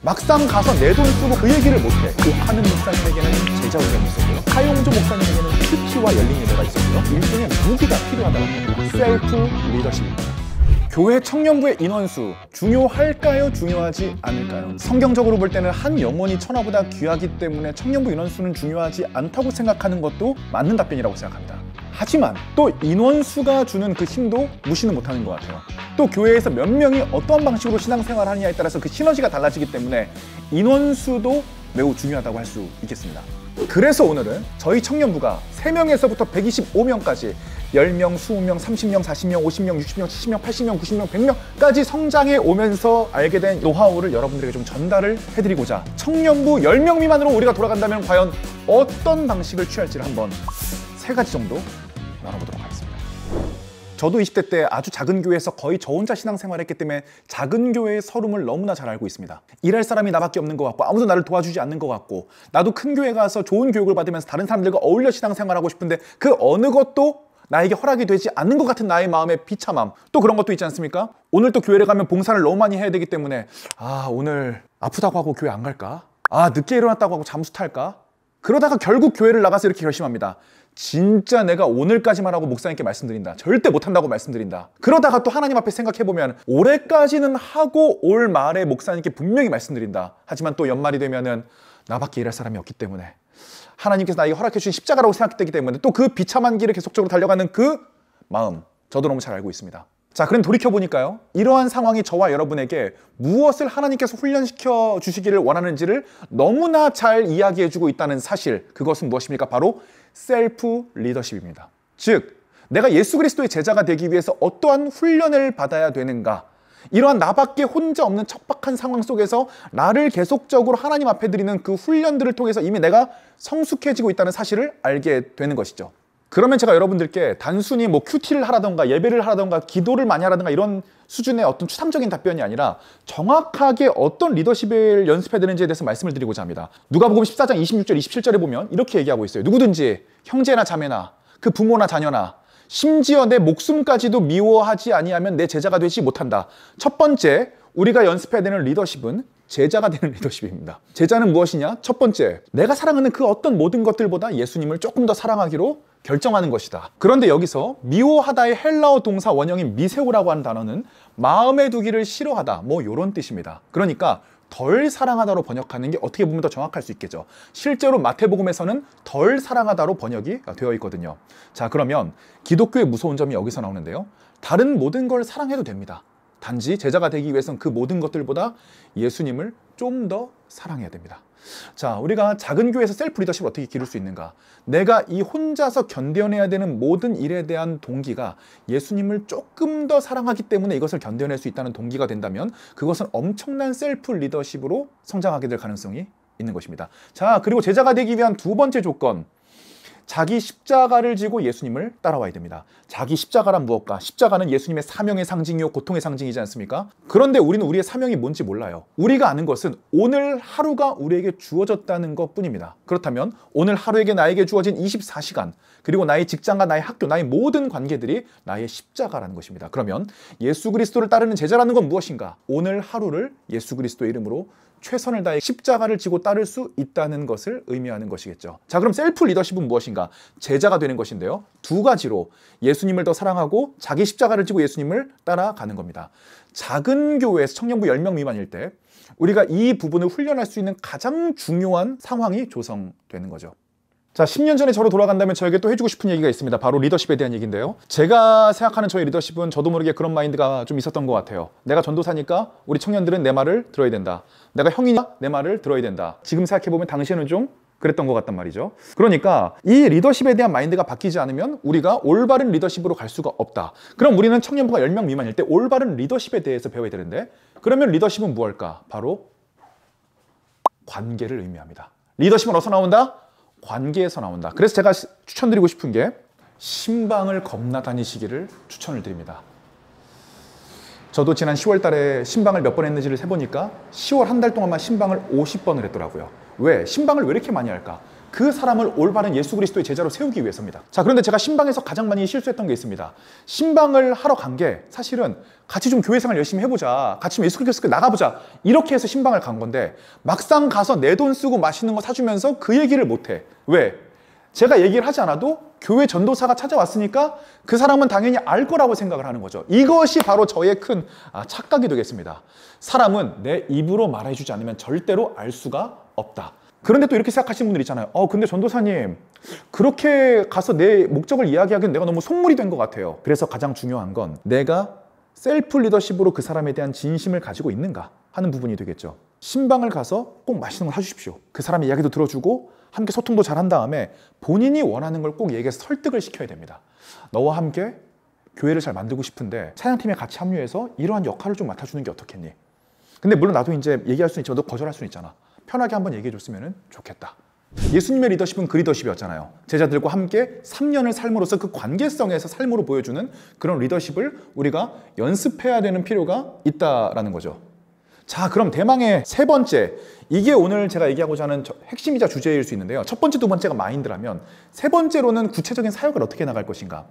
막상 가서 내 돈 쓰고 그 얘기를 못해. 옥하는 목사님에게는 제자 훈련이 있었고요. 하용조 목사님에게는 큐티와 열린 예배가 있었고요. 일종의 무기가 필요하다고 합니다. 셀프 리더십입니다. 교회 청년부의 인원수 중요할까요? 중요하지 않을까요? 성경적으로 볼 때는 한 영혼이 천하보다 귀하기 때문에 청년부 인원수는 중요하지 않다고 생각하는 것도 맞는 답변이라고 생각합니다. 하지만 또 인원수가 주는 그 힘도 무시는 못하는 것 같아요. 또 교회에서 몇 명이 어떠한 방식으로 신앙생활을 하느냐에 따라서 그 시너지가 달라지기 때문에 인원수도 매우 중요하다고 할 수 있겠습니다. 그래서 오늘은 저희 청년부가 3명에서부터 125명까지 10명, 20명, 30명, 40명, 50명, 60명, 70명, 80명, 90명, 100명까지 성장해 오면서 알게 된 노하우를 여러분들에게 좀 전달을 해드리고자 청년부 10명 미만으로 우리가 돌아간다면 과연 어떤 방식을 취할지를 한번 3가지 정도 나눠보도록 하겠습니다. 저도 20대 때 아주 작은 교회에서 거의 저 혼자 신앙생활을 했기 때문에 작은 교회의 서름을 너무나 잘 알고 있습니다. 일할 사람이 나밖에 없는 것 같고 아무도 나를 도와주지 않는 것 같고 나도 큰 교회 가서 좋은 교육을 받으면서 다른 사람들과 어울려 신앙생활하고 싶은데 그 어느 것도 나에게 허락이 되지 않는 것 같은 나의 마음의 비참함, 또 그런 것도 있지 않습니까? 오늘 또 교회를 가면 봉사를 너무 많이 해야 되기 때문에 오늘 아프다고 하고 교회 안 갈까? 늦게 일어났다고 하고 잠수 탈까? 그러다가 결국 교회를 나가서 이렇게 결심합니다. 진짜 내가 오늘까지만 하고 목사님께 말씀드린다. 절대 못한다고 말씀드린다. 그러다가 또 하나님 앞에 생각해보면 올해까지는 하고 올 말에 목사님께 분명히 말씀드린다. 하지만 또 연말이 되면은 나밖에 일할 사람이 없기 때문에 하나님께서 나에게 허락해 주신 십자가라고 생각되기 때문에 또 그 비참한 길을 계속적으로 달려가는 그 마음 저도 너무 잘 알고 있습니다. 자, 그럼 돌이켜보니까요, 이러한 상황이 저와 여러분에게 무엇을 하나님께서 훈련시켜 주시기를 원하는지를 너무나 잘 이야기해주고 있다는 사실, 그것은 무엇입니까? 바로 셀프 리더십입니다. 즉, 내가 예수 그리스도의 제자가 되기 위해서 어떠한 훈련을 받아야 되는가, 이러한 나밖에 혼자 없는 척박한 상황 속에서 나를 계속적으로 하나님 앞에 드리는 그 훈련들을 통해서 이미 내가 성숙해지고 있다는 사실을 알게 되는 것이죠. 그러면 제가 여러분들께 단순히 큐티를 하라던가 예배를 하라던가 기도를 많이 하라던가 이런 수준의 어떤 추상적인 답변이 아니라 정확하게 어떤 리더십을 연습해야 되는지에 대해서 말씀을 드리고자 합니다. 누가복음 14장 26절 27절에 보면 이렇게 얘기하고 있어요. 누구든지 형제나 자매나 그 부모나 자녀나 심지어 내 목숨까지도 미워하지 아니하면 내 제자가 되지 못한다. 첫 번째, 우리가 연습해야 되는 리더십은 제자가 되는 리더십입니다. 제자는 무엇이냐? 첫 번째, 내가 사랑하는 그 어떤 모든 것들보다 예수님을 조금 더 사랑하기로 결정하는 것이다. 그런데 여기서 미워하다의 헬라어 동사 원형인 미세오라고 하는 단어는 마음에 두기를 싫어하다, 이런 뜻입니다. 그러니까 덜 사랑하다로 번역하는 게 어떻게 보면 더 정확할 수 있겠죠. 실제로 마태복음에서는 덜 사랑하다로 번역이 되어 있거든요. 자, 그러면 기독교의 무서운 점이 여기서 나오는데요. 다른 모든 걸 사랑해도 됩니다. 단지 제자가 되기 위해서는 그 모든 것들보다 예수님을 좀 더 사랑해야 됩니다. 자, 우리가 작은 교회에서 셀프 리더십을 어떻게 기를 수 있는가? 내가 이 혼자서 견뎌내야 되는 모든 일에 대한 동기가 예수님을 조금 더 사랑하기 때문에 이것을 견뎌낼 수 있다는 동기가 된다면 그것은 엄청난 셀프 리더십으로 성장하게 될 가능성이 있는 것입니다. 자, 그리고 제자가 되기 위한 두 번째 조건, 자기 십자가를 지고 예수님을 따라와야 됩니다. 자기 십자가란 무엇까? 십자가는 예수님의 사명의 상징이요 고통의 상징이지 않습니까? 그런데 우리는 우리의 사명이 뭔지 몰라요. 우리가 아는 것은 오늘 하루가 우리에게 주어졌다는 것뿐입니다. 그렇다면 오늘 하루에게 나에게 주어진 24시간, 그리고 나의 직장과 나의 학교, 나의 모든 관계들이 나의 십자가라는 것입니다. 그러면 예수 그리스도를 따르는 제자라는 건 무엇인가? 오늘 하루를 예수 그리스도의 이름으로 최선을 다해 십자가를 지고 따를 수 있다는 것을 의미하는 것이겠죠. 자, 그럼 셀프 리더십은 무엇인가? 제자가 되는 것인데요. 두 가지로 예수님을 더 사랑하고 자기 십자가를 지고 예수님을 따라가는 겁니다. 작은 교회에서 청년부 10명 미만일 때 우리가 이 부분을 훈련할 수 있는 가장 중요한 상황이 조성되는 거죠. 자, 10년 전에 저로 돌아간다면 저에게 또 해주고 싶은 얘기가 있습니다. 바로 리더십에 대한 얘기인데요. 제가 생각하는 저의 리더십은 저도 모르게 그런 마인드가 좀 있었던 것 같아요. 내가 전도사니까 우리 청년들은 내 말을 들어야 된다. 내가 형이니까 내 말을 들어야 된다. 지금 생각해보면 당시에는 좀 그랬던 것 같단 말이죠. 그러니까 이 리더십에 대한 마인드가 바뀌지 않으면 우리가 올바른 리더십으로 갈 수가 없다. 그럼 우리는 청년부가 10명 미만일 때 올바른 리더십에 대해서 배워야 되는데, 그러면 리더십은 무엇일까? 바로 관계를 의미합니다. 리더십은 어디서 나온다? 관계에서 나온다. 그래서 제가 추천드리고 싶은 게 신방을 겁나 다니시기를 추천을 드립니다. 저도 지난 10월 달에 신방을 몇 번 했는지를 세보니까 10월 한 달 동안만 신방을 50번을 했더라고요. 왜? 신방을 왜 이렇게 많이 할까? 그 사람을 올바른 예수 그리스도의 제자로 세우기 위해서입니다. 자, 그런데 제가 신방에서 가장 많이 실수했던 게 있습니다. 신방을 하러 간 게 사실은 같이 좀 교회 생활 열심히 해보자, 같이 좀 예수 그리스도 나가보자, 이렇게 해서 신방을 간 건데 막상 가서 내 돈 쓰고 맛있는 거 사주면서 그 얘기를 못해. 왜? 제가 얘기를 하지 않아도 교회 전도사가 찾아왔으니까 그 사람은 당연히 알 거라고 생각을 하는 거죠. 이것이 바로 저의 큰 착각이 되겠습니다. 사람은 내 입으로 말해주지 않으면 절대로 알 수가 없다. 그런데 또 이렇게 생각하시는 분들 있잖아요. 근데 전도사님, 그렇게 가서 내 목적을 이야기하기엔 내가 너무 속물이 된 것 같아요. 그래서 가장 중요한 건 내가 셀프 리더십으로 그 사람에 대한 진심을 가지고 있는가 하는 부분이 되겠죠. 신방을 가서 꼭 맛있는 걸 사주십시오. 그 사람의 이야기도 들어주고 함께 소통도 잘 한 다음에 본인이 원하는 걸 꼭 얘기해서 설득을 시켜야 됩니다. 너와 함께 교회를 잘 만들고 싶은데 찬양팀에 같이 합류해서 이러한 역할을 좀 맡아주는 게 어떻겠니? 근데 물론 나도 이제 얘기할 수는 있지만 너 거절할 수는 있잖아. 편하게 한번 얘기해 줬으면 좋겠다. 예수님의 리더십은 그 리더십이었잖아요. 제자들과 함께 3년을 삶으로써 그 관계성에서 삶으로 보여주는 그런 리더십을 우리가 연습해야 되는 필요가 있다라는 거죠. 자, 그럼 대망의 세 번째, 이게 오늘 제가 얘기하고자 하는 핵심이자 주제일 수 있는데요. 첫 번째, 두 번째가 마인드라면 세 번째로는 구체적인 사역을 어떻게 나갈 것인가.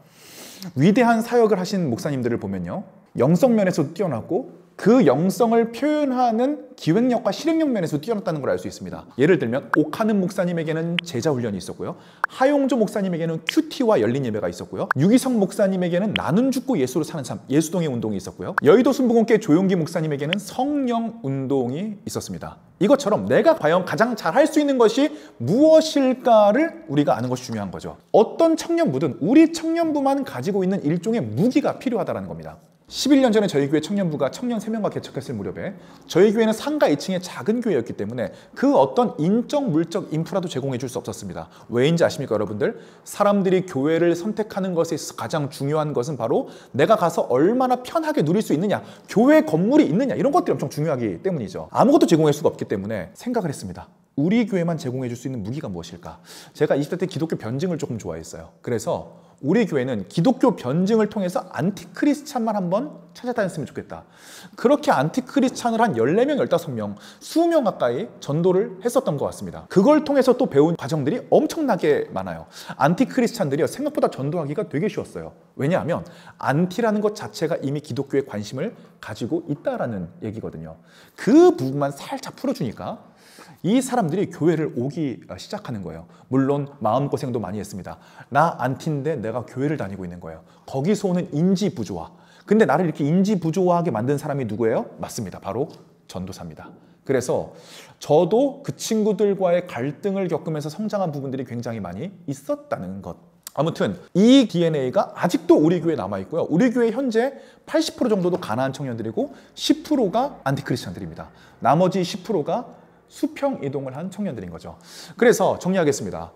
위대한 사역을 하신 목사님들을 보면요, 영성 면에서 뛰어났고 그 영성을 표현하는 기획력과 실행력 면에서 뛰어났다는 걸 알 수 있습니다. 예를 들면 옥하는 목사님에게는 제자훈련이 있었고요, 하용조 목사님에게는 큐티와 열린 예배가 있었고요, 유기성 목사님에게는 나눔 죽고 예수로 사는 삶, 예수동의 운동이 있었고요, 여의도 순복음교회 조용기 목사님에게는 성령 운동이 있었습니다. 이것처럼 내가 과연 가장 잘 할 수 있는 것이 무엇일까를 우리가 아는 것이 중요한 거죠. 어떤 청년부든 우리 청년부만 가지고 있는 일종의 무기가 필요하다는 겁니다. 11년 전에 저희 교회 청년부가 청년 3명과 개척했을 무렵에 저희 교회는 상가 2층의 작은 교회였기 때문에 그 어떤 인적, 물적 인프라도 제공해 줄 수 없었습니다. 왜인지 아십니까, 여러분들? 사람들이 교회를 선택하는 것에 있어서 가장 중요한 것은 바로 내가 가서 얼마나 편하게 누릴 수 있느냐, 교회 건물이 있느냐, 이런 것들이 엄청 중요하기 때문이죠. 아무것도 제공할 수가 없기 때문에 생각을 했습니다. 우리 교회만 제공해 줄 수 있는 무기가 무엇일까? 제가 20대 때 기독교 변증을 조금 좋아했어요. 그래서 우리 교회는 기독교 변증을 통해서 안티크리스찬만 한번 찾아다녔으면 좋겠다. 그렇게 안티크리스찬을 한 14명, 15명, 20명 가까이 전도를 했었던 것 같습니다. 그걸 통해서 또 배운 과정들이 엄청나게 많아요. 안티크리스찬들이요, 생각보다 전도하기가 되게 쉬웠어요. 왜냐하면 안티라는 것 자체가 이미 기독교에 관심을 가지고 있다라는 얘기거든요. 그 부분만 살짝 풀어주니까 이 사람들이 교회를 오기 시작하는 거예요. 물론 마음고생도 많이 했습니다. 나 안티인데 내가 교회를 다니고 있는 거예요. 거기서 오는 인지 부조화. 근데 나를 이렇게 인지 부조화하게 만든 사람이 누구예요? 맞습니다. 바로 전도사입니다. 그래서 저도 그 친구들과의 갈등을 겪으면서 성장한 부분들이 굉장히 많이 있었다는 것. 아무튼 이 DNA가 아직도 우리 교회에 남아있고요. 우리 교회 현재 80% 정도도 가난한 청년들이고 10%가 안티크리스찬들입니다. 나머지 10%가 수평 이동을 한 청년들인 거죠. 그래서 정리하겠습니다.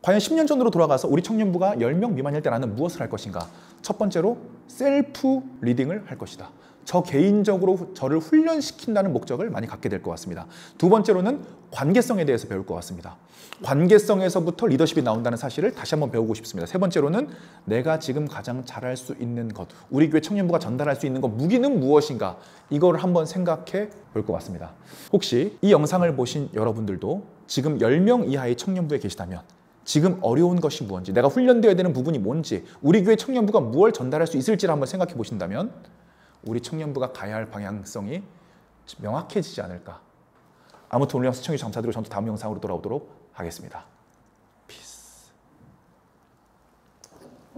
과연 10년 전으로 돌아가서 우리 청년부가 10명 미만일 때 나는 무엇을 할 것인가? 첫 번째로 셀프 리딩을 할 것이다. 저 개인적으로 저를 훈련시킨다는 목적을 많이 갖게 될 것 같습니다. 두 번째로는 관계성에 대해서 배울 것 같습니다. 관계성에서부터 리더십이 나온다는 사실을 다시 한번 배우고 싶습니다. 세 번째로는 내가 지금 가장 잘할 수 있는 것, 우리 교회 청년부가 전달할 수 있는 것, 무기는 무엇인가, 이걸 한번 생각해 볼 것 같습니다. 혹시 이 영상을 보신 여러분들도 지금 10명 이하의 청년부에 계시다면 지금 어려운 것이 무엇인지, 내가 훈련되어야 되는 부분이 뭔지, 우리 교회 청년부가 무엇을 전달할 수 있을지를 한번 생각해 보신다면 우리 청년부가 가야 할 방향성이 명확해지지 않을까. 아무튼 오늘 영상 시청해주셔서 감사드리고 저는 또 다음 영상으로 돌아오도록 하겠습니다.